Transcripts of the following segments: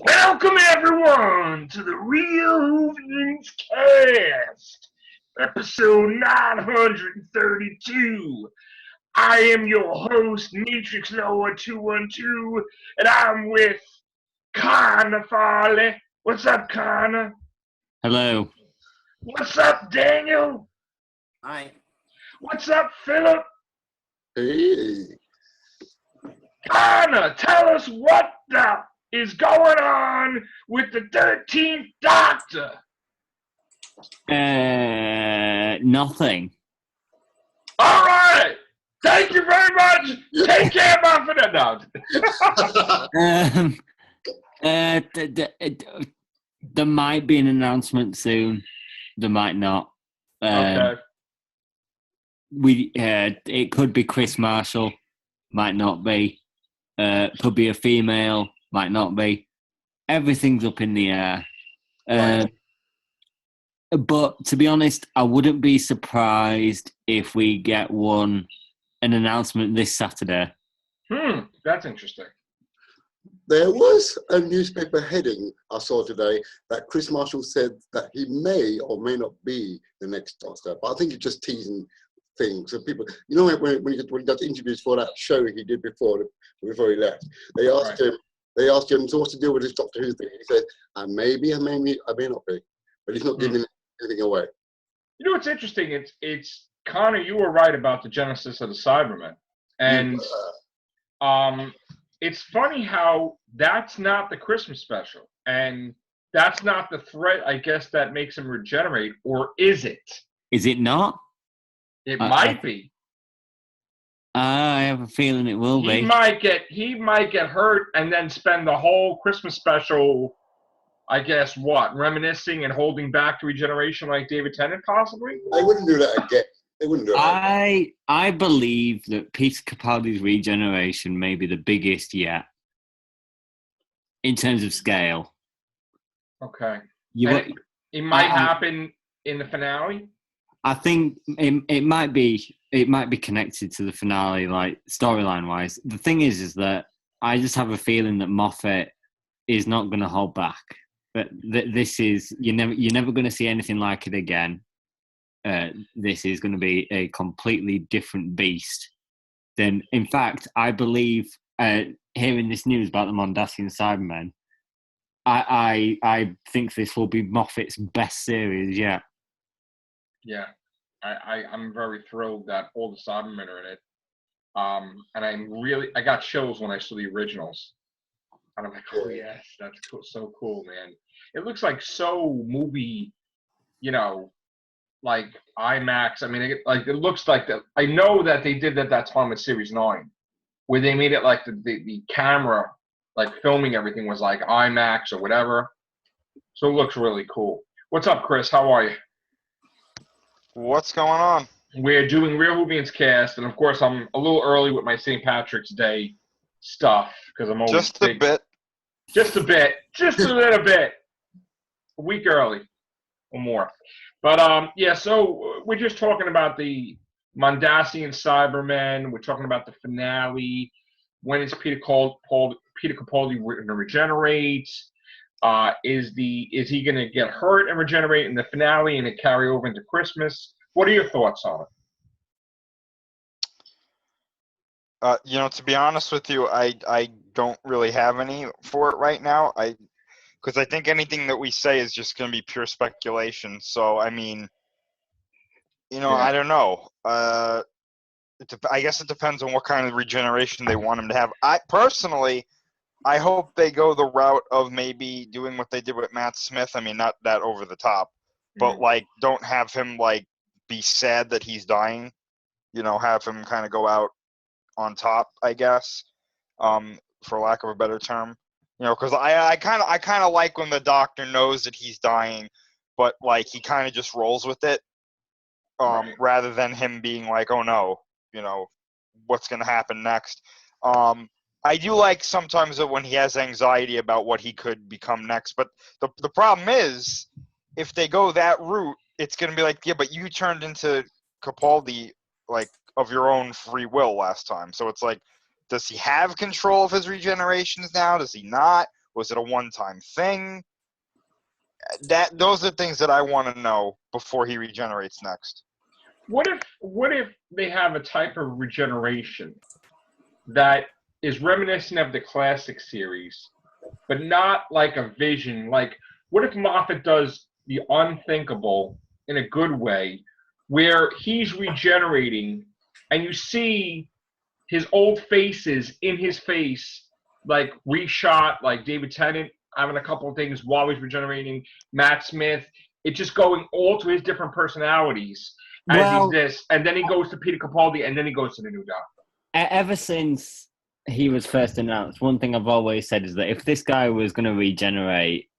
Welcome everyone to the Real Whovians cast, episode 932. I am your host, Matrix Noah 212, and I'm with Connor Farley. What's up, Connor? Hello. What's up, Daniel? Hi. What's up, Philip? Hey. Connor, tell us what the is going on with the 13th Doctor? Nothing. All right. Thank you very much. Take care, my friend. No. There might be an announcement soon. There might not. Okay. It could be Chris Marshall. Might not be. Could be a female. Might not be. Everything's up in the air. But to be honest, I wouldn't be surprised if we get an announcement this Saturday. That's interesting. There was a newspaper heading I saw today that Chris Marshall said that he may or may not be the next Doctor, but I think he's just teasing things. So people, you know, when he does interviews for that show he did before he left, they asked him, so what's the deal with this Doctor Who thing? He said, I may be, I may not be, but he's not giving anything away. You know what's interesting? It's Connor, you were right about the genesis of the Cybermen. And it's funny how that's not the Christmas special. And that's not the threat, I guess, that makes him regenerate. Or is it? Is it not? It might be. I have a feeling it will be. He might get hurt and then spend the whole Christmas special, I guess, reminiscing and holding back to regeneration like David Tennant possibly? They wouldn't do that again. They wouldn't do it. I believe that Peter Capaldi's regeneration may be the biggest yet in terms of scale. Okay. It might happen in the finale? I think it might be connected to the finale, like storyline wise. The thing is that I just have a feeling that Moffat is not going to hold back. But this is you're never going to see anything like it again. This is going to be a completely different beast. Then, in fact, I believe hearing this news about the Mondasian Cybermen, I think this will be Moffat's best series yet. Yeah, I'm very thrilled that all the Cybermen are in it. And I got chills when I saw the originals. And I'm like, oh yes, that's cool, so cool, man. It looks like so movie, like IMAX. I mean, it looks like that. I know that they did that time with Series 9, where they made it like the camera, like filming everything was like IMAX or whatever. So it looks really cool. What's up, Chris? How are you? What's going on? We're doing Real Whovians cast, and of course, I'm a little early with my St. Patrick's Day stuff because I'm always just a bit, just a little bit, a week early or more. But so we're just talking about the Mondasian Cybermen. We're talking about the finale. When is Peter Capaldi going to regenerate? Is he going to get hurt and regenerate in the finale and it carry over into Christmas? What are your thoughts on it? To be honest with you, I don't really have any for it right now. Because I think anything that we say is just going to be pure speculation. So, I mean, I don't know. I guess it depends on what kind of regeneration they want him to have. I hope they go the route of maybe doing what they did with Matt Smith. I mean, not that over the top, but don't have him be sad that he's dying. Have him kind of go out on top, I guess, for lack of a better term. Because I kind of like when the Doctor knows that he's dying, but he kind of just rolls with it, rather than him being like, oh no, what's going to happen next. I do like sometimes when he has anxiety about what he could become next, but the problem is, if they go that route, it's going to be like, yeah, but you turned into Capaldi, of your own free will last time. So it's like, does he have control of his regenerations now? Does he not? Was it a one-time thing? Those are things that I want to know before he regenerates next. What if they have a type of regeneration that is reminiscent of the classic series, but not like a vision? Like, what if Moffat does the unthinkable in a good way, where he's regenerating and you see his old faces in his face, like reshot, like David Tennant having a couple of things while he's regenerating, Matt Smith, it's just going all to his different personalities as he's this, and then he goes to Peter Capaldi, and then he goes to the new Doctor. Ever since he was first announced, one thing I've always said is that if this guy was going to regenerate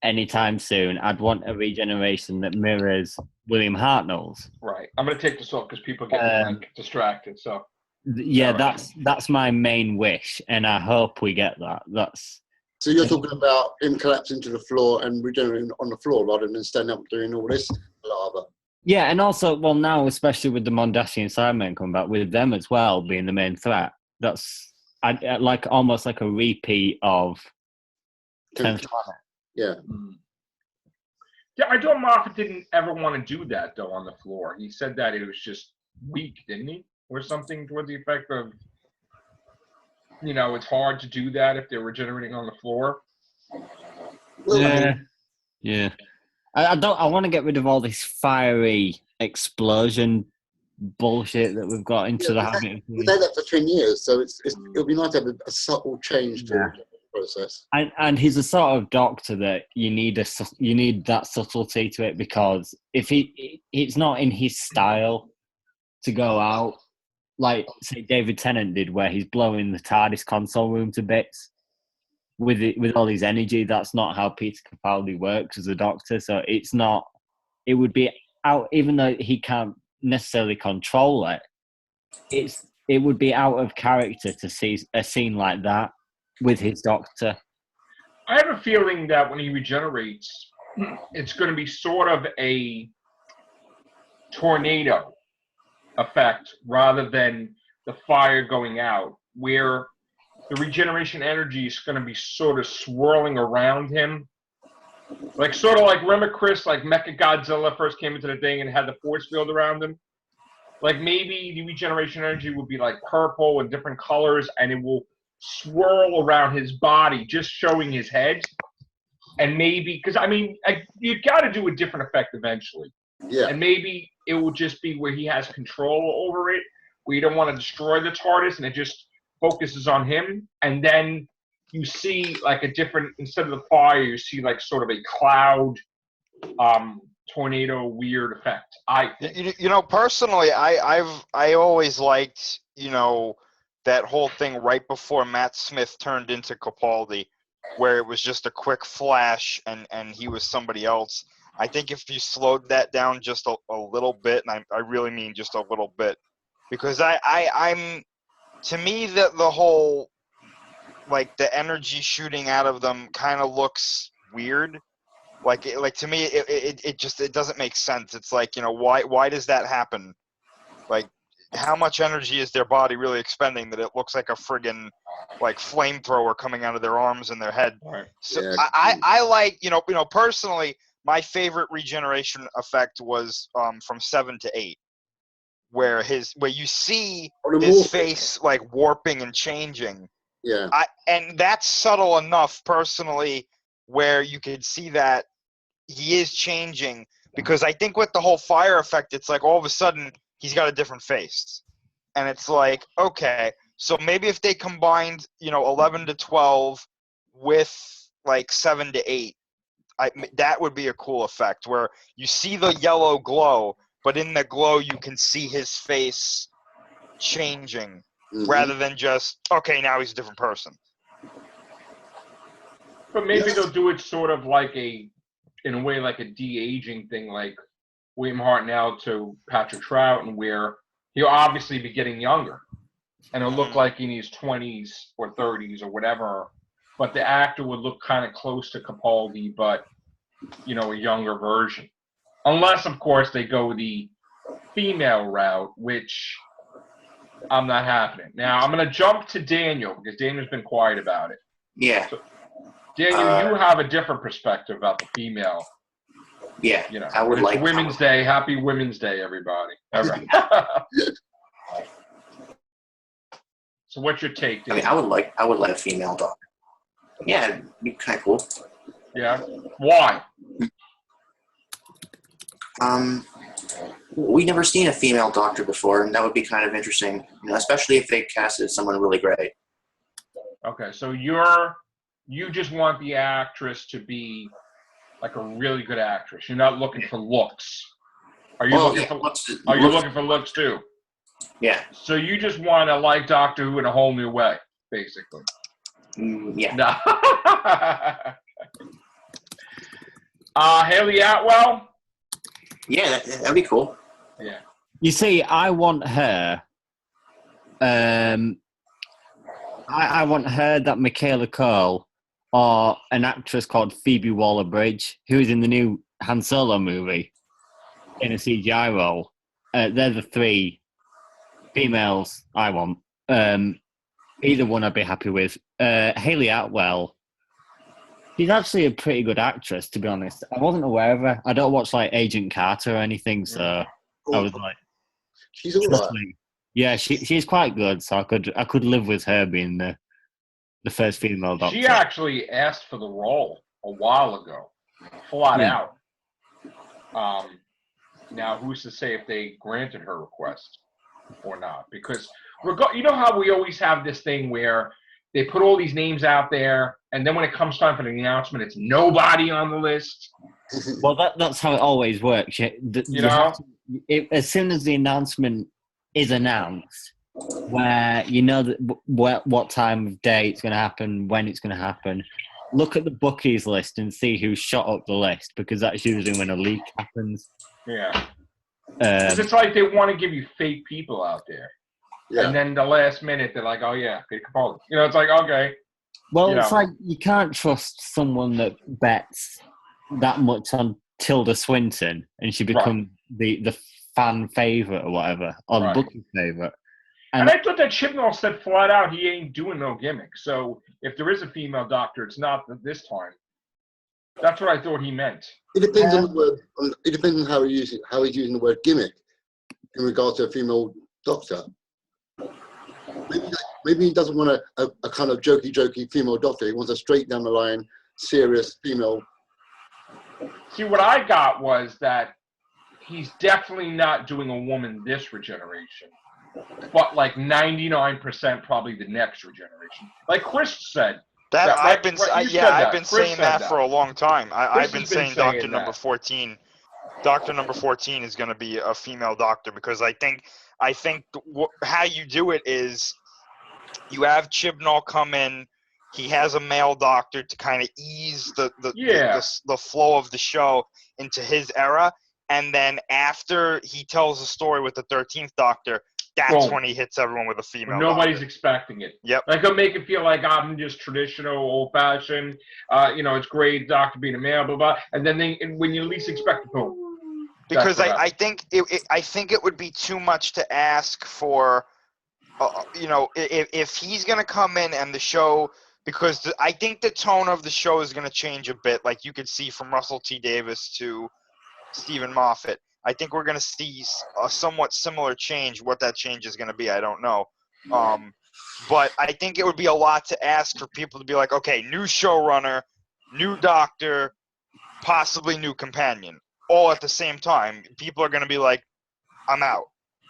anytime soon, I'd want a regeneration that mirrors William Hartnell's. Right. I'm going to take this off because people get distracted. So yeah, that's my main wish, and I hope we get that. So you're talking about him collapsing to the floor and regenerating on the floor rather than standing up doing all this lava. Yeah, and also, well, now, especially with the Mondasian Cybermen coming back, with them as well being the main threat, that's like almost like a repeat of 10th Planet. Yeah. Yeah, I thought Moffat didn't ever want to do that, though, on the floor. He said that it was just weak, didn't he? Or something toward the effect of, it's hard to do that if they're regenerating on the floor. Well, yeah. I want to get rid of all this fiery explosion bullshit that we've got into the habit. We've had that for 10 years, so it'll be nice to have a subtle change to the process. And he's a sort of Doctor that you need that subtlety to it, because if it's not in his style to go out like, say, David Tennant did, where he's blowing the TARDIS console room to bits with all his energy. That's not how Peter Capaldi works as a Doctor. So it would be out, even though he can't necessarily control it, it would be out of character to see a scene like that with his Doctor. I have a feeling that when he regenerates, it's going to be sort of a tornado effect rather than the fire going out, where the regeneration energy is going to be sort of swirling around him. Like, sort of like, remember, Chris, like Mechagodzilla first came into the thing and had the force field around him? Like, maybe the regeneration energy would be like purple and different colors, and it will swirl around his body, just showing his head. And maybe, because, you got to do a different effect eventually. Yeah. And maybe it will just be where he has control over it, where you don't want to destroy the TARDIS, and it just focuses on him. And then you see, like, a different, instead of the fire, you see, like, sort of a cloud, tornado, weird effect. Personally, I always liked, that whole thing right before Matt Smith turned into Capaldi, where it was just a quick flash and he was somebody else. I think if you slowed that down just a little bit, and I really mean just a little bit, because I'm to me that the whole, like, the energy shooting out of them kind of looks weird. Like to me it doesn't make sense. It's like, why does that happen? Like, how much energy is their body really expending that it looks like a friggin' like flamethrower coming out of their arms and their head? Right. So Yeah. I like, personally, my favorite regeneration effect was from 7 to 8, where you see his face like warping and changing. Yeah. And that's subtle enough, personally, where you could see that he is changing, because I think with the whole fire effect, it's like all of a sudden he's got a different face. And it's like, okay, so maybe if they combined, 11 to 12 with like 7 to 8, that would be a cool effect, where you see the yellow glow, but in the glow you can see his face changing, rather than just, okay, now he's a different person. But maybe they'll do it sort of like in a way, like a de-aging thing, like William Hartnell to Patrick Troughton, where he'll obviously be getting younger, and it'll look like in his 20s or 30s or whatever, but the actor would look kind of close to Capaldi, but, a younger version. Unless, of course, they go the female route, which I'm not happening. Now, I'm going to jump to Daniel, because Daniel's been quiet about it. Yeah. Daniel, you have a different perspective about the female. Yeah, You know, I would it's like Women's Day. Happy Women's Day, everybody. All right. So, what's your take, I mean, Daniel? I would like a female doctor. Yeah, it'd be kind of cool. Yeah. Why? We never seen a female doctor before, and that would be kind of interesting. You know, especially if they casted someone really great. Okay, so you just want the actress to be like a really good actress. You're not looking for looks. Are you looking for looks too? Yeah. So you just want to like Doctor Who in a whole new way, basically. Yeah. No. Haley Atwell? Yeah, that'd be cool. Yeah. You see, I want her. I want her, that Michaela Cole, or an actress called Phoebe Waller-Bridge, who is in the new Han Solo movie in a CGI role. They're the three females I want. Either one I'd be happy with. Haley Atwell, she's actually a pretty good actress, to be honest. I wasn't aware of her. I don't watch like Agent Carter or anything, so I was like, she's all right. Yeah, she's quite good, so I could live with her being the first female doctor. She actually asked for the role a while ago, flat out. Now, who's to say if they granted her request or not? Because you know how we always have this thing where they put all these names out there, and then when it comes time for the announcement, it's nobody on the list. Well, that's how it always works. As soon as the announcement is announced, where you know that what time of day it's going to happen, when it's going to happen, look at the bookies list and see who shot up the list, because that's usually when a leak happens. Yeah. It's like they want to give you fake people out there. Yeah. And then the last minute, they're like, oh, yeah, Peter Capaldi. You know, it's like, okay. Well, it's like you can't trust someone that bets that much on Tilda Swinton and she becomes the fan favourite or whatever, or the booking favourite. And I thought that Chibnall said flat out he ain't doing no gimmick. So if there is a female doctor, it's not this time. That's what I thought he meant. It depends on the word. It depends on how he's using the word gimmick in regards to a female doctor. Maybe he doesn't want a kind of jokey female doctor. He wants a straight down the line, serious female. See, what I got was that he's definitely not doing a woman this regeneration, but like 99% probably the next regeneration. Like Chris said. I've been saying that for a long time. I've been saying Doctor Number 14. Doctor Number 14 is going to be a female doctor, because I think how you do it is you have Chibnall come in. He has a male doctor to kind of ease the flow of the show into his era, and then after he tells the story with the 13th Doctor, that's when he hits everyone with a female. Nobody's expecting it. Yep. Like, he'll make it feel like I'm just traditional, old-fashioned. It's great, doctor being a male, blah blah. And then when you least expect it, boom. Because I think it would be too much to ask for. If he's gonna come in and the show, because I think the tone of the show is gonna change a bit. Like you could see from Russell T Davies to Stephen Moffat. I think we're going to see a somewhat similar change. What that change is going to be, I don't know. But I think it would be a lot to ask for people to be like, okay, new showrunner, new doctor, possibly new companion, all at the same time. People are going to be like, I'm out.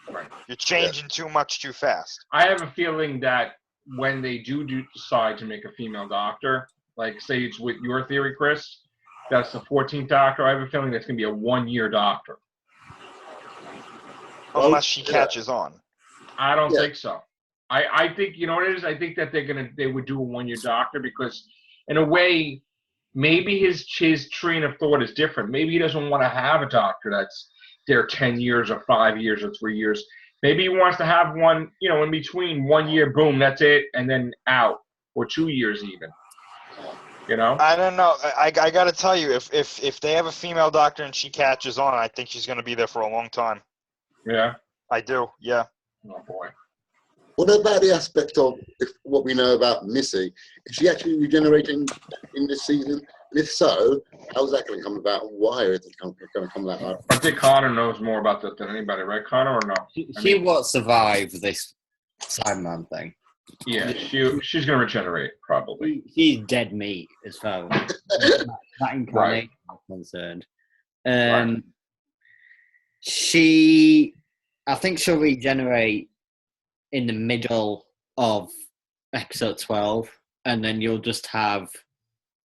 Right. You're changing too much too fast. I have a feeling that when they do decide to make a female doctor, like say it's with your theory, Chris, that's the 14th doctor, I have a feeling that's going to be a 1-year doctor. Unless she catches on. I don't think so. I think, you know what it is? I think that they would do a 1-year doctor because, in a way, maybe his train of thought is different. Maybe he doesn't want to have a doctor that's there 10 years or 5 years or 3 years. Maybe he wants to have one, in between 1 year, boom, that's it, and then out, or 2 years even. I don't know. I got to tell you, if they have a female doctor and she catches on, I think she's going to be there for a long time. Yeah? I do, yeah. Oh, boy. What about the aspect of what we know about Missy? Is she actually regenerating in this season? And if so, how's that going to come about? And why is it going to come about? I think Connor knows more about that than anybody, right, Connor, or no? She won't survive this Sideman thing. Yeah, she's going to regenerate, probably. She's dead meat as far as that incarnation is concerned. Right. I think she'll regenerate in the middle of episode 12, and then you'll just have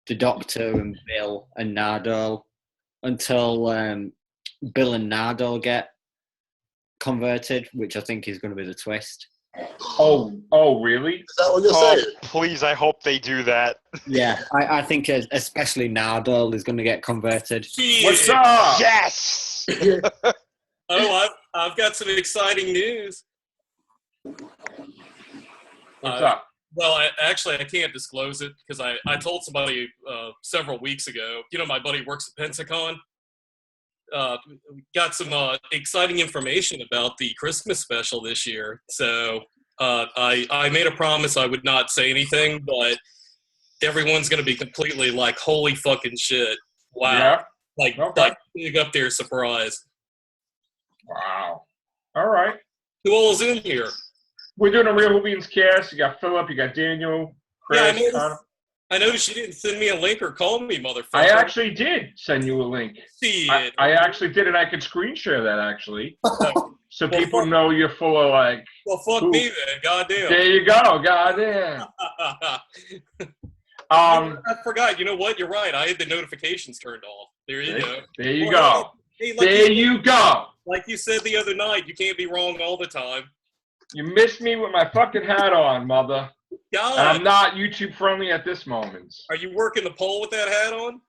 the Doctor and Bill and Nardole until Bill and Nardole get converted, which I think is going to be the twist. Oh, really? Is that what you're saying? Please, I hope they do that. Yeah, I think especially Nardole is going to get converted. What's up? Yes! Oh, I've got some exciting news. What's up? Well, I can't disclose it because I told somebody several weeks ago. You know, my buddy works at Pensacon. Got some exciting information about the Christmas special this year. So I made a promise I would not say anything, but everyone's going to be completely like, holy fucking shit. Wow. Yeah. Like big up there surprise. Wow. All right. Who all is in here? We're doing a Real Whovians cast. You got Philip, you got Daniel, Chris, Connor. I noticed you didn't send me a link or call me, motherfucker. I actually did send you a link. See I it. actually did, and I could screen share that, actually. So Well, people fuck- know you're full of, like... Well, fuck Ooh. me then. Goddamn. There you go. Goddamn. I forgot. You know what? You're right. I had the notifications turned off. There you go. There you Well, go. Hey, There you go. like you said the other night, you can't be wrong all the time. You missed me with my fucking hat on, mother. God, And I'm not YouTube friendly at this moment. are you working the pole with that hat on?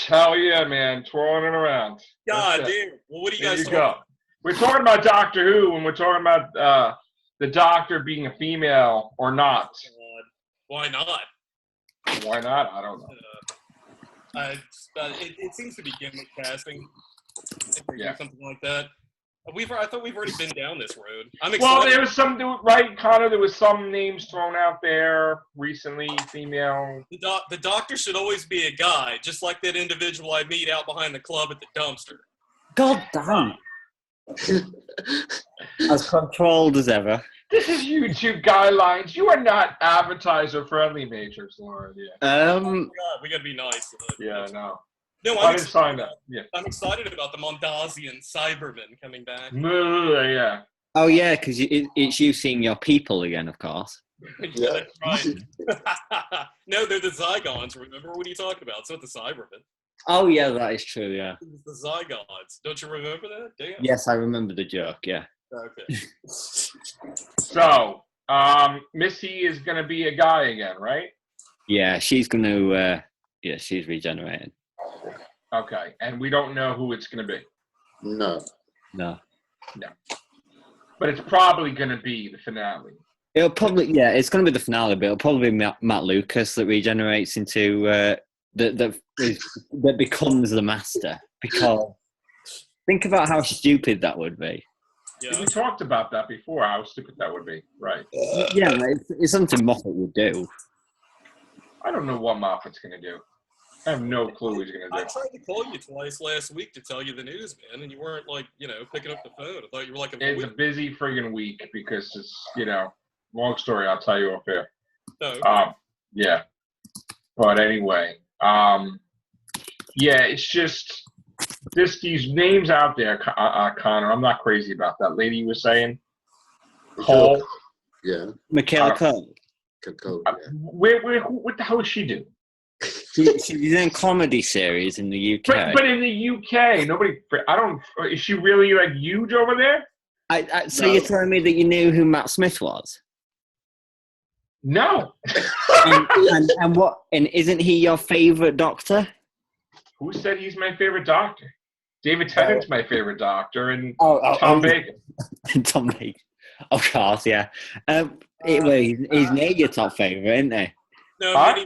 Hell yeah, man. Twirling it around. God That's it. damn. Well, what do you There guys you go. We're talking about Doctor Who, and we're talking about the Doctor being a female or not. Why not? Why not? I don't know. It seems to be gimmick casting. If they do Yeah. something like that. I thought we've already been down this road. I'm Well, excited. there was some, right, Connor? There was some names thrown out there recently, female. The doctor should always be a guy, just like that individual I meet out behind the club at the dumpster. God damn. As controlled as ever. This is YouTube guidelines. You are not advertiser friendly, Matrix Lord. Yeah. God, we gotta be nice. Yeah, no. No, I didn't sign that. Yeah. I'm excited about the Mondasian Cybermen coming back. Yeah. Oh, yeah, because it's you seeing your people again, of course. Yeah, that's right. No, they're the Zygons. Remember what are you talking about? It's not the Cybermen. Oh, yeah, that is true, yeah. It's the Zygons. Don't you remember that? Damn. Yes, I remember the joke, yeah. Okay. So, Missy is going to be a guy again, right? Yeah, she's going to, she's regenerating. Okay. And we don't know who it's going to be. No. But it's probably going to be the finale. It'll probably, it's going to be the finale, but it'll probably be Matt Lucas that regenerates into, that becomes the master. Because think about how stupid that would be. Yeah. We talked about that before, how stupid that would be. Right. Yeah, it's something Moffat would do. I don't know what Moffat's going to do. I have no clue what he's going to I do. tried to call you twice last week to tell you the news, man, and you weren't, picking up the phone. I thought you were like It's a busy friggin' week because it's, long story, I'll tell you off air. No. Yeah. But anyway, it's just these names out there, Connor. I'm not crazy about that lady you were saying. Cole. Yeah. Michaela Cole. Cole, yeah. What the hell does she do? She's in a comedy series in the UK. But in the UK, is she really like huge over there? So you're telling me that you knew who Matt Smith was? No. and what? And isn't he your favourite Doctor? Who said he's my favorite Doctor? David Tennant's my favorite Doctor, and Tom Bacon. Tom Bacon. Of course, yeah. He's made your top favourite, isn't he? No,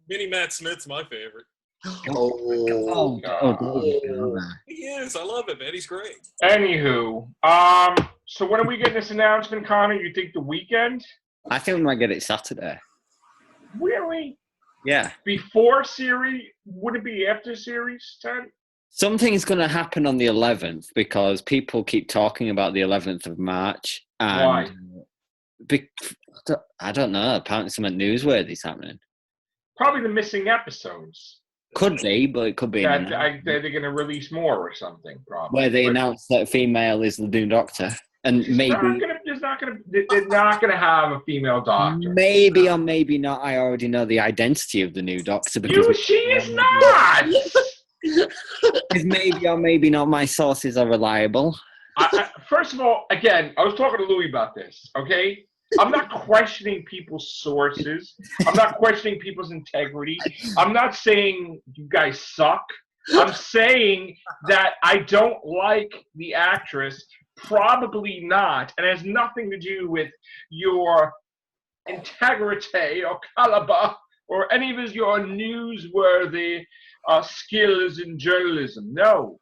Mini Matt Smith's my favorite. Oh, He is. I love it, man. He's great. Anywho, so when are we getting this announcement, Connor? You think the weekend? I think we might get it Saturday. Really? Yeah. Before series? Would it be after series 10? Something's going to happen on the 11th because people keep talking about the 11th of March. And Why? I don't know. Apparently something newsworthy is happening. Probably the missing episodes. Could be, but it could be That they're going to release more or something, probably. where they But announce that a female is the new Doctor. And maybe they're not gonna have a female doctor. Maybe or maybe not. I already know the identity of the new Doctor because She is not. Maybe or maybe not. My sources are reliable. First of all, again, I was talking to Louis about this. Okay, I'm not questioning people's sources. I'm not questioning people's integrity. I'm not saying you guys suck. I'm saying that I don't like the actress. Probably not, and it has nothing to do with your integrity or caliber or any of your newsworthy skills in journalism. No,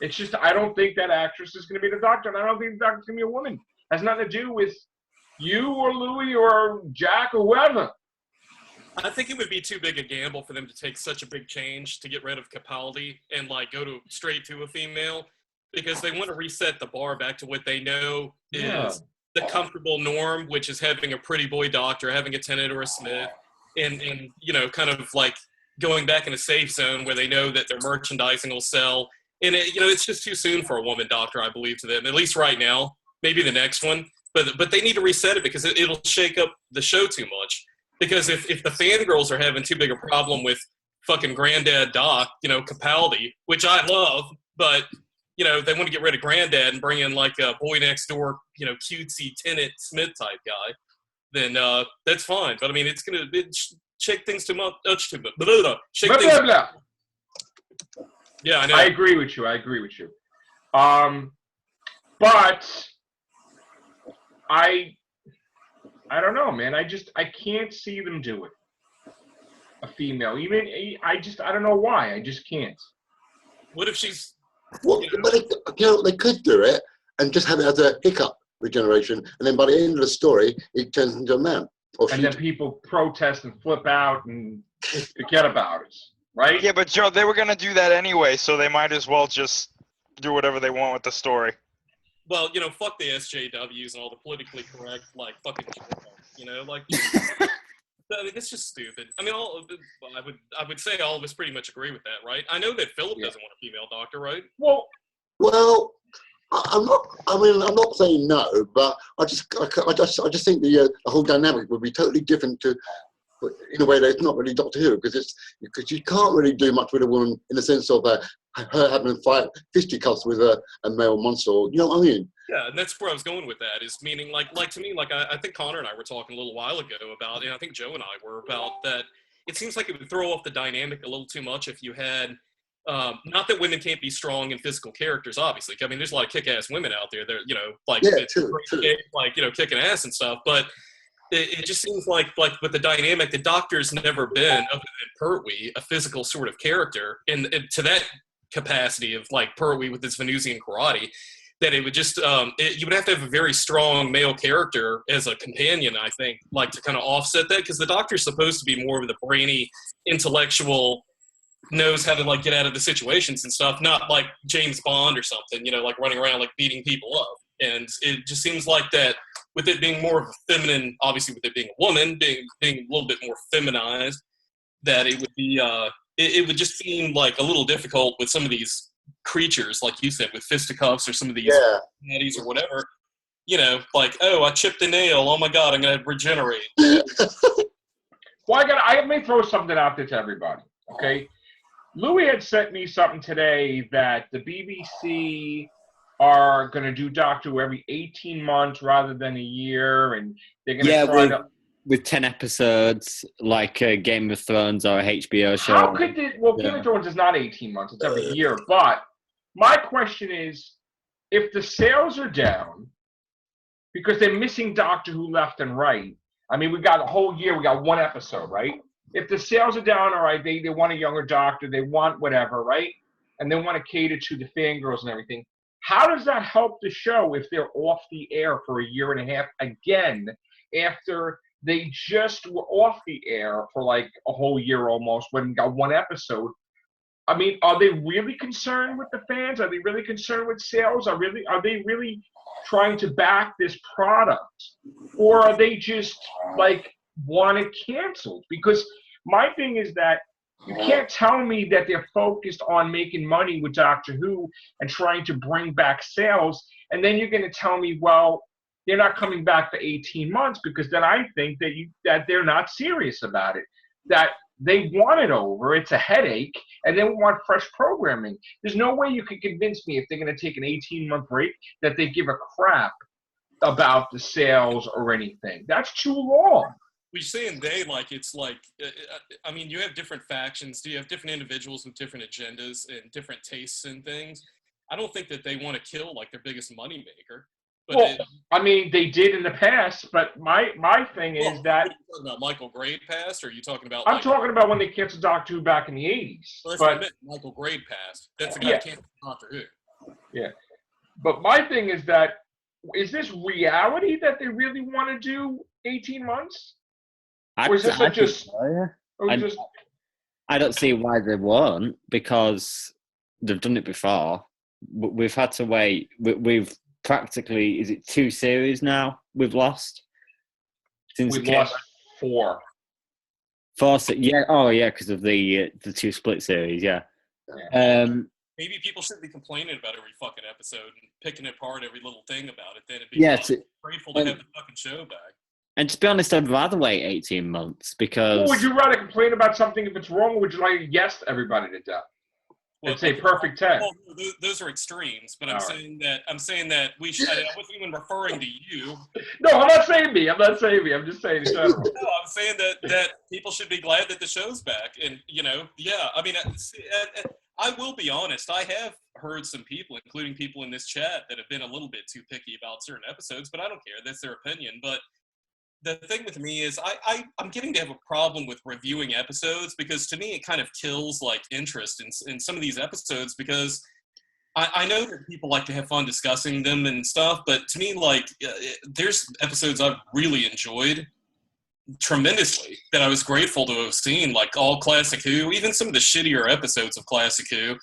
it's just I don't think that actress is going to be the Doctor, and I don't think the Doctor's going to be a woman. It has nothing to do with you or Louis or Jack or whoever. I think it would be too big a gamble for them to take such a big change to get rid of Capaldi and like go to straight to a female. Because they want to reset the bar back to what they know is the comfortable norm, which is having a pretty boy doctor, having a Tennant or a Smith, and you know, kind of like going back in a safe zone where they know that their merchandising will sell. And you know, it's just too soon for a woman doctor, I believe, to them. At least right now, maybe the next one. But they need to reset it because it'll shake up the show too much. Because if the fangirls are having too big a problem with fucking Granddad Doc, you know, Capaldi, which I love, but you know, they want to get rid of Granddad and bring in like a boy next door, you know, cutesy Tennant Smith type guy, then that's fine. But I mean, it's going to shake things too much. Shake things. Yeah, I know. I agree with you. But I don't know, man. I can't see them do it. A female, I don't know why. I just can't. What if she's? Well, but they could do it and just have it as a hiccup regeneration, and then by the end of the story, it turns into a man. And then people protest and flip out and forget about it, right? Yeah, but Joe, they were gonna do that anyway, so they might as well just do whatever they want with the story. Well, you know, fuck the SJWs and all the politically correct, like fucking, you know, like. I mean, it's just stupid. I mean, I would say all of us pretty much agree with that, right? I know that Philip doesn't want a female doctor, right? Well, I'm not saying no, but I just think the whole dynamic would be totally different in a way that it's not really Doctor Who because you can't really do much with a woman in the sense of her having fisticuffs with a male monster. You know what I mean? Yeah, and that's where I was going with that. Is meaning like to me, like I think Connor and I were talking a little while ago about, and I think Joe and I were about that. It seems like it would throw off the dynamic a little too much if you had. Not that women can't be strong and physical characters, obviously. I mean, there's a lot of kick-ass women out there. They're, you know, like, true. Like, you know, kicking ass and stuff. But it just seems like with the dynamic, the Doctor's never been, other than Pertwee, a physical sort of character. And to that capacity of like Pertwee with his Venusian karate, that it would just you would have to have a very strong male character as a companion, I think, like to kind of offset that, because the Doctor's supposed to be more of the brainy, intellectual, knows how to like get out of the situations and stuff, not like James Bond or something, you know, like running around like beating people up. And it just seems like that with it being more of a feminine, obviously with it being a woman, being a little bit more feminized, that it would be it would just seem like a little difficult with some of these creatures, like you said, with fisticuffs or some of these natties or whatever, you know, like, oh, I chipped a nail, oh my god, I'm gonna regenerate. Well, I may throw something out there to everybody, okay? Louis had sent me something today that the BBC are going to do Doctor Who every 18 months rather than a year, and they're going to try to... with 10 episodes, like Game of Thrones or a HBO show. How could they... Well, Game of Thrones is not 18 months, it's every year, but my question is, if the sales are down, because they're missing Doctor Who left and right, I mean, we got a whole year, we got one episode, right? If the sales are down, all right, they want a younger Doctor, they want whatever, right? And they want to cater to the fangirls and everything. How does that help the show if they're off the air for a year and a half again after they just were off the air for like a whole year almost when we got one episode. I mean, are they really concerned with the fans? Are they really concerned with sales? Are they really trying to back this product? Or are they just like want it canceled? Because my thing is that you can't tell me that they're focused on making money with Doctor Who and trying to bring back sales, and then you're going to tell me, well, they're not coming back for 18 months, because then I think that they're not serious about it, that they want it over, it's a headache, and they want fresh programming. There's no way you can convince me, if they're going to take an 18-month break, that they give a crap about the sales or anything. That's too long. We're saying they, like, it's like, I mean, you have different factions. You have different individuals with different agendas and different tastes and things. I don't think that they want to kill, like, their biggest moneymaker. Well, I mean, they did in the past, but my thing is that... Are you talking about Michael Grade passed, or are you talking about... I'm talking about when they canceled Doctor Who back in the 80s. Well, that's what I meant. Michael Grade passed. That's the guy who canceled Doctor Who. Yeah. But my thing is that, is this reality that they really want to do 18 months? Or is this just... I don't see why they won't, because they've done it before. We've had to wait. We've practically, is it 2 series now we've lost? We've lost 4. 4, yeah. Oh, yeah, because of the 2 split series, yeah. Maybe people shouldn't be complaining about every fucking episode and picking apart every little thing about it. Then it'd be grateful to have the fucking show back. And to be honest, I'd rather wait 18 months because... Well, would you rather complain about something if it's wrong, or would you like to yes everybody to death? It's a perfect 10. Well, those are extremes, but I'm saying that we should. I wasn't even referring to you. No, I'm not saying me. I'm just saying in general. No, I'm saying that people should be glad that the show's back, and I mean, I will be honest. I have heard some people, including people in this chat, that have been a little bit too picky about certain episodes, but I don't care. That's their opinion. But the thing with me is I'm getting to have a problem with reviewing episodes, because to me it kind of kills like interest in some of these episodes, because I know that people like to have fun discussing them and stuff, but to me, like, there's episodes I've really enjoyed tremendously that I was grateful to have seen, like all Classic Who, even some of the shittier episodes of Classic Who.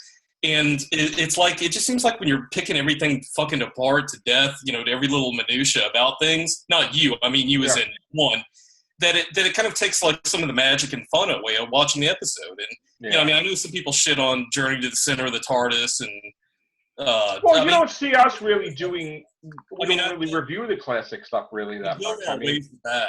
And it's like, it just seems like when you're picking everything fucking apart to death, to every little minutia about things, not you, I mean you as in one, that it kind of takes like some of the magic and fun away of watching the episode. And, I mean, I know some people shit on Journey to the Center of the TARDIS and... you don't see us really doing... We don't really review the classic stuff really that much. I mean, bad.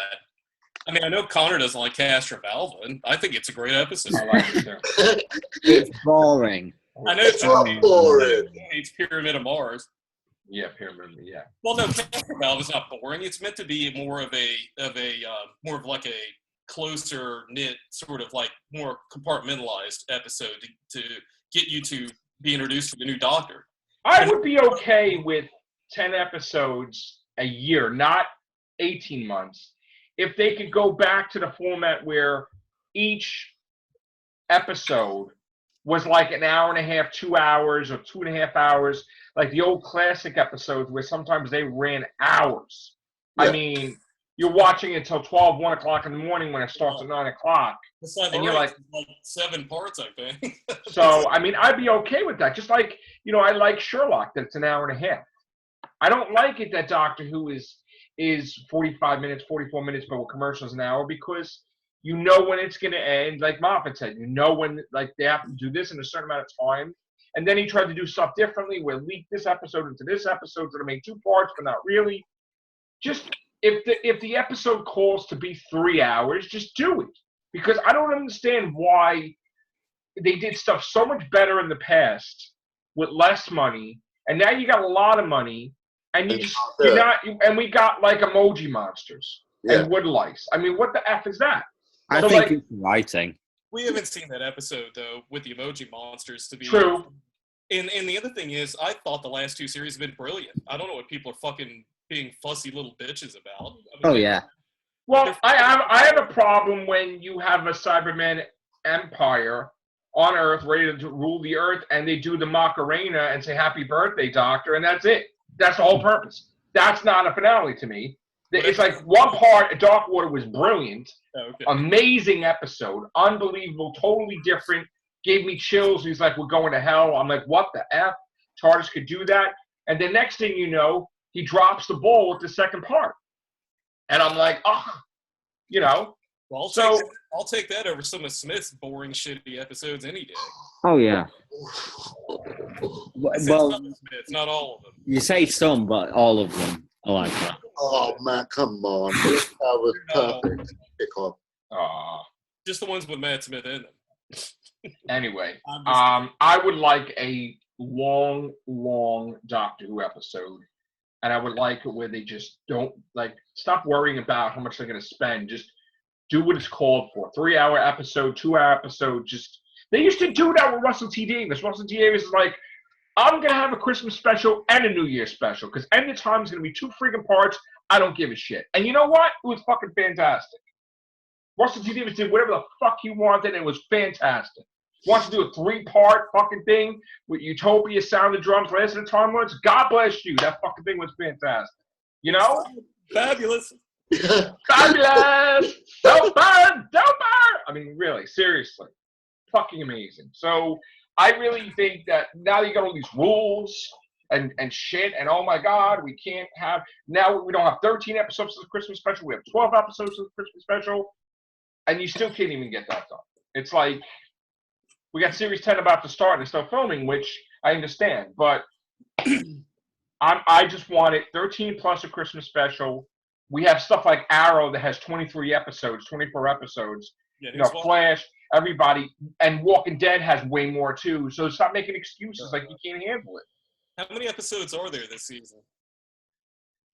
I mean, I know Connor doesn't like Castor Valva, and I think it's a great episode. I like it too. It's boring. I know it's boring. It's Pyramid of Mars. Yeah, Pyramid. Yeah. Well, no, Castor Valve is not boring. It's meant to be more of like a closer knit, sort of like more compartmentalized episode to get you to be introduced to the new Doctor. I would be okay with 10 episodes a year, not 18 months, if they could go back to the format where each episode was like an hour and a half, 2 hours, or 2.5 hours, like the old classic episodes where sometimes they ran hours. Yeah. I mean, you're watching it until 12, 1 o'clock in the morning when it starts at 9 o'clock. It's like, and you're like 7 parts, I think. So, I mean, I'd be okay with that. Just like, I like Sherlock, that it's an hour and a half. I don't like it that Doctor Who is 45 minutes, 44 minutes, but with commercials an hour, because you know when it's going to end, like Moffat said, when like they have to do this in a certain amount of time. And then he tried to do stuff differently, where leak this episode into this episode to make 2 parts, but not really. Just if the episode calls to be 3 hours, just do it. Because I don't understand why they did stuff so much better in the past with less money, and now you got a lot of money, and and we got like emoji monsters and wood lice. I mean, what the F is that? I think it's writing. We haven't seen that episode though with the emoji monsters, to be true. And the other thing is, I thought the last 2 series have been brilliant. I don't know what people are fucking being fussy little bitches about. I mean, Well, I have a problem when you have a Cyberman empire on Earth ready to rule the Earth, and they do the Macarena and say "Happy Birthday, Doctor," and that's it. That's the whole purpose. That's not a finale to me. It's like one part, Dark Water was brilliant, Okay. amazing episode, unbelievable, totally different, gave me chills. He's like, we're going to hell. I'm like, what the F? TARDIS could do that? And the next thing you know, he drops the ball with the second part. And I'm like, oh, you know. Well, So I'll take that over some of Smith's boring, shitty episodes any day. Oh yeah. I said Well, some of Smith's, not all of them. you say some, but all of them are like that. Oh man, come on. That was No. perfect. Pick on. Just the ones with Matt Smith in them. Anyway, I'm just I would like a long Doctor Who episode. And I would like it where they just don't, like, stop worrying about how much they're going to spend. Just do what it's called for. 3-hour episode, 2-hour episode. Just, they used to do that with Russell T. Davies. Russell T. Davies is like, I'm going to have a Christmas special and a New Year's special because End of Time is going to be 2 freaking parts. I don't give a shit. And you know what? It was fucking fantastic. Russell T. Davies did whatever the fuck he wanted, and it was fantastic. Wants to do a 3-part fucking thing with Utopia, Sound of Drums, Last of the Time Lords. God bless you. That fucking thing was fantastic. You know? fabulous. Fabulous! Don't burn! I mean, really, seriously. Fucking amazing. So I really think that now you got all these rules and shit, and oh my God, we can't have, now we don't have 13 episodes of the Christmas special, we have 12 episodes of the Christmas special, and you still can't even get that done. It's like, we got Series 10 about to start and still filming, which I understand, but I just want it 13 plus a Christmas special. We have stuff like Arrow that has 23 episodes, 24 episodes. Yeah, You know, Flash, everybody, and Walking Dead has way more too. So stop making excuses like you can't handle it. How many episodes are there this season?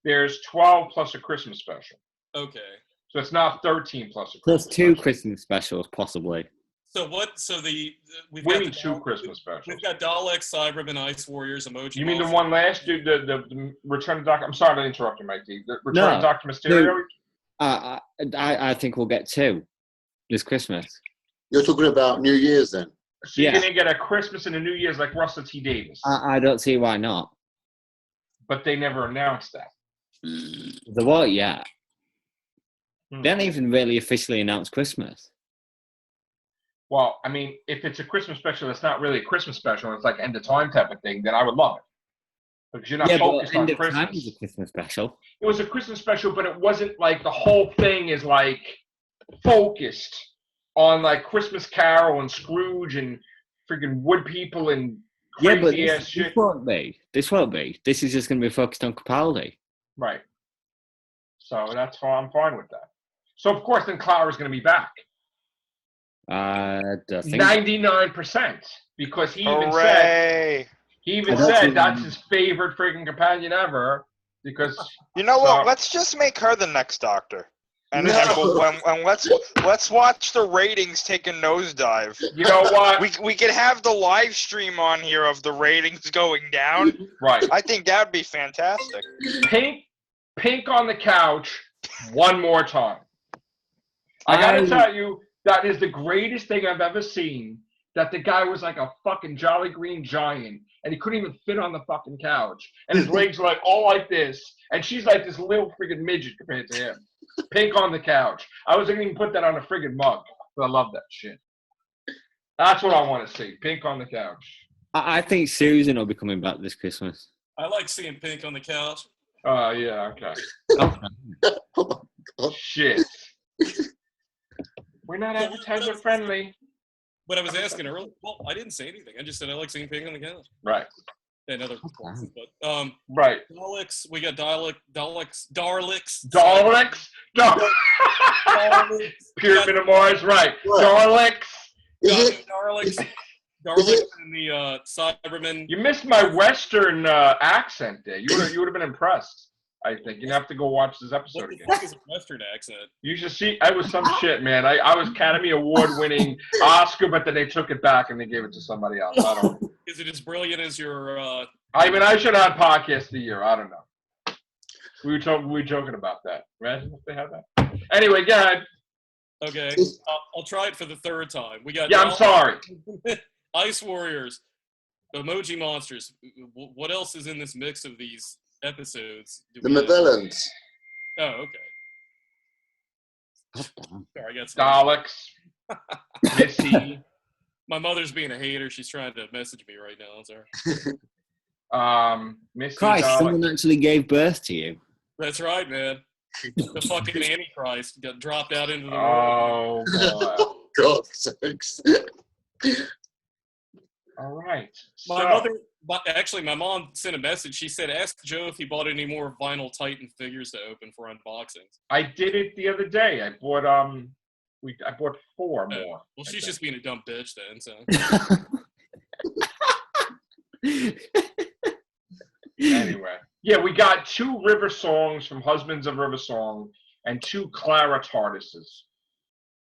There's 12 plus a Christmas special. Okay. So it's not 13 plus a Plus Christmas 2 special. Christmas specials, possibly. So what? So we've We got mean 2 Christmas specials. We've got Daleks, Cybermen, Ice Warriors, Emoji. You mean the Monsters. one last, dude, the Return of Doctor? I'm sorry to interrupt you, Mike D. The Return of Doctor Mysterio? I think we'll get 2 this Christmas. You're talking about New Year's then? So you're Yeah. going to get a Christmas and a New Year's like Russell T. Davies. I don't see why not. But they never announced that. The what? Yeah. They haven't even really officially announced Christmas. Well, I mean, if it's a Christmas special, it's not really a Christmas special. It's like end of time type of thing. Then I would love it because you're not focused on End of Time Christmas. is a Christmas special. It was a Christmas special, but it wasn't like the whole thing is like focused on like Christmas Carol and Scrooge and freaking Wood People and crazy ass shit. This won't be. This won't be. This is just going to be focused on Capaldi. Right. So that's fine. I'm fine with that. So of course, then Clara's going to be back. I think 99%, because he even Hooray! said that's his favorite freaking companion ever. Because You know what? Let's just make her the next Doctor, and let's watch the ratings take a nosedive. you know what? We could have the live stream on here of the ratings going down. Right. I think that would be fantastic. Pink on the couch one more time. I gotta tell you, that is the greatest thing I've ever seen. That the guy was like a fucking Jolly Green Giant, and he couldn't even fit on the fucking couch, and his legs were like all like this, and she's like this little freaking midget compared to him. Pink on the couch. I was gonna even put that on a friggin' mug, but I love that shit. That's what I want to see. Pink on the couch. I think Susan will be coming back this Christmas. I like seeing Pink on the couch. Oh, yeah, okay. Okay. Shit. We're not advertiser friendly. But I was asking earlier. Well, I didn't say anything. I just said I like seeing Pink on the couch. Right. And other performances. But Right. Daleks, we got Daleks. Pyramid of Mars, right. What? Daleks. Daleks and the Cybermen. You missed my Western accent there. You would have been impressed. I think you have to go watch this episode What the again. fuck is a Western accent? You should see. I was some shit, man. I was Academy Award winning Oscar, but then they took it back and they gave it to somebody else. I don't know. Is it as brilliant as your? I mean, I should have had podcast of the year. I don't know. We were joking about that. Imagine if they had that. Anyway, go ahead. Okay, I'll try it for the third time. We got. Yeah, I'm sorry. Ice Warriors, Emoji Monsters. What else is in this mix of these episodes? The Mavellans. Oh, okay. God damn. Sorry, I got some. Daleks, Missy, My mother's being a hater. She's trying to message me right now. Sorry. Missy, Christ, Dalek. someone actually gave birth to you. That's right, man. The fucking Antichrist got dropped out into the world. Oh boy. Oh, God's sakes. All right. My So, mother, actually, my mom sent a message. She said, "Ask Joe if he bought any more vinyl Titan figures to open for unboxings." I did it the other day. I bought I bought 4 Oh, more. well, she's just being a dumb bitch then. So Anyway, yeah, we got 2 River songs from Husbands of River Song and 2 Clara Tardises.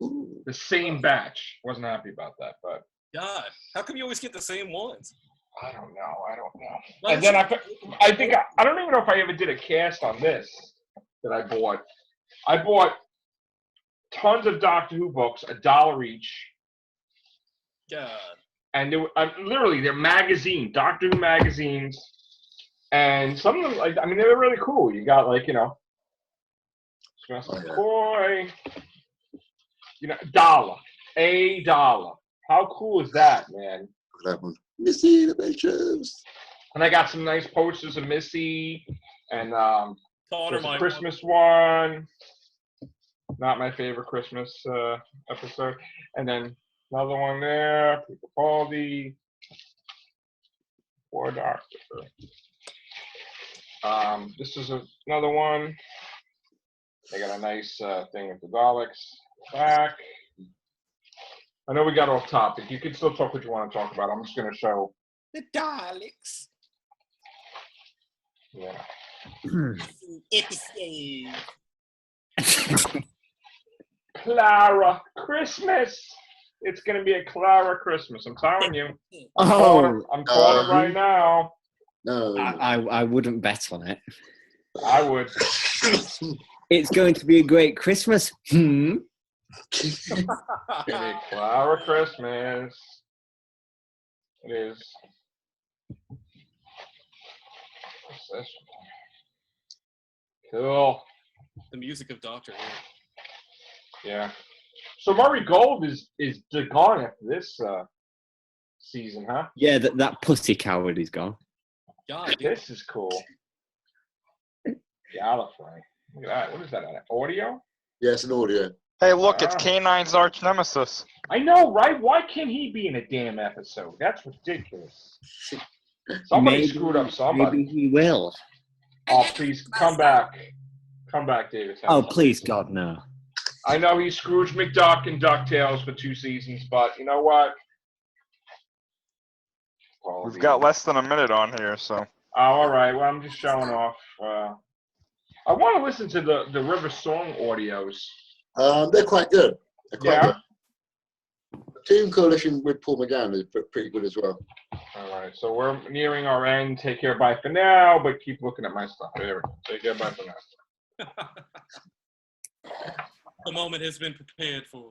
The same batch. Wasn't happy about that, but God, how come you always get the same ones? I don't know. Why And don't then you- I think I don't even know if I ever did a cast on this that I bought. I bought tons of Doctor Who books, $1 each, God, and literally they're magazine, Doctor Who magazines, and some of them, like, I mean, they were really cool. You got, like, you know, Smith McCoy, you know, $1. How cool is that, man? That one. Missy the Bitches. And I got some nice posters of Missy, and Connor, there's a my Christmas one. Not my favorite Christmas episode. And then another one there, Peter Capaldi, War Doctor. This is another one. They got a nice thing with the Daleks back. I know we got off topic. You can still talk what you want to talk about. I'm just going to show. the Daleks Yeah. episode. Clara Christmas. It's going to be a Clara Christmas. I'm telling you. Oh, I'm calling it right now. No. I wouldn't bet on it. I would. It's going to be a great Christmas. It's going to be a Clara Christmas. It is. What's this? Cool. The music of Doctor Who. Yeah. So Murray Gold is gone after this season, huh? Yeah, that pussy coward is gone. God, dude. This is cool. Gallifrey. Look at that. What is that? Audio? Yes, an audio. Hey, look, it's Wow. K9's arch nemesis. I know, right? Why can't he be in a damn episode? That's ridiculous. Somebody screwed up somebody. Maybe he will. Oh, please, come back. Come back, David. Oh, please, God, no. I know he's Scrooge McDuck in DuckTales for 2 seasons, but you know what? We've got less than a minute on here, so. Oh, all right. Well, I'm just showing off. I want to listen to the River Song audios. They're quite good. They're quite Yeah? good. Team Coalition with Paul McGann is pretty good as well. All right. So we're nearing our end. Take care. Bye for now, but keep looking at my stuff. There we go. Take care. Bye for now. The moment has been prepared for.